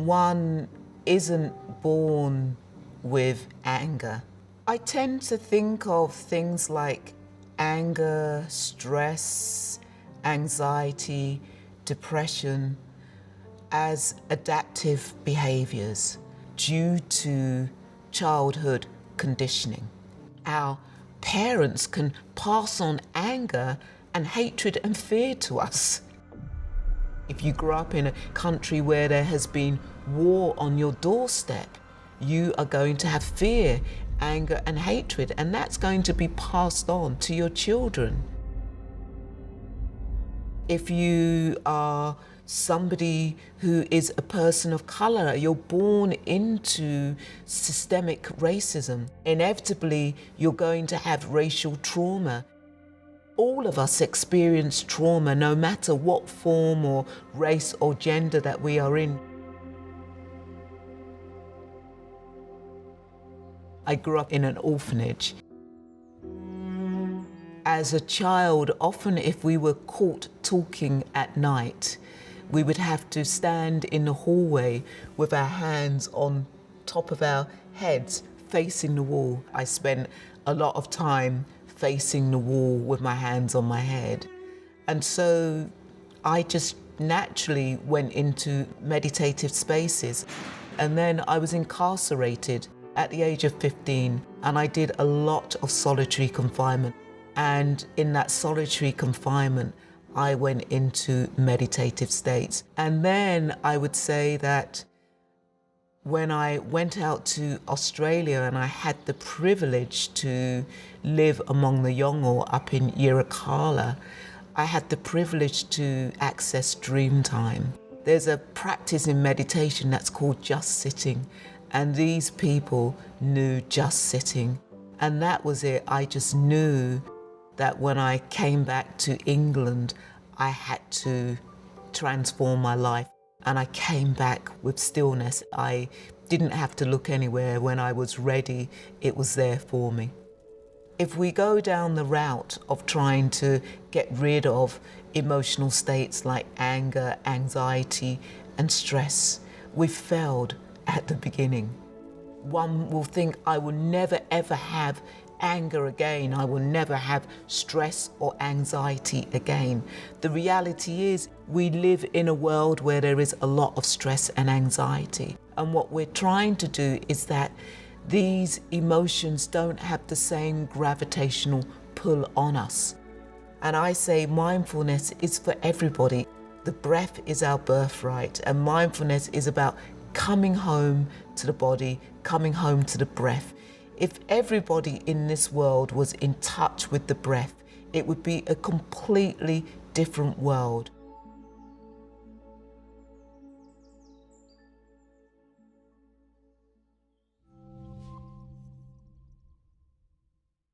one isn't born with anger. I tend to think of things like anger, stress, anxiety, depression as adaptive behaviors due to childhood conditioning. Our parents can pass on anger and hatred and fear to us. If you grew up in a country where there has been war on your doorstep, you are going to have fear, anger and hatred, and that's going to be passed on to your children. If you are somebody who is a person of color, you're born into systemic racism. Inevitably, you're going to have racial trauma. All of us experience trauma, no matter what form or race or gender that we are in. I grew up in an orphanage. As a child, often if we were caught talking at night, we would have to stand in the hallway with our hands on top of our heads, facing the wall. I spent a lot of time facing the wall with my hands on my head. And so I just naturally went into meditative spaces. And then I was incarcerated at the age of 15, and I did a lot of solitary confinement. And in that solitary confinement, I went into meditative states. And then I would say that when I went out to Australia and I had the privilege to live among the Yolngu up in Yirrkala, I had the privilege to access dream time. There's a practice in meditation that's called just sitting, and these people knew just sitting. And that was it. I just knew that when I came back to England, I had to transform my life. And I came back with stillness. I didn't have to look anywhere. When I was ready, it was there for me. If we go down the route of trying to get rid of emotional states like anger, anxiety, and stress, we failed at the beginning. One will think, I will never ever have anger again. I will never have stress or anxiety again. The reality is we live in a world where there is a lot of stress and anxiety. And what we're trying to do is that these emotions don't have the same gravitational pull on us. And I say mindfulness is for everybody. The breath is our birthright, and mindfulness is about coming home to the body, coming home to the breath. If everybody in this world was in touch with the breath, it would be a completely different world.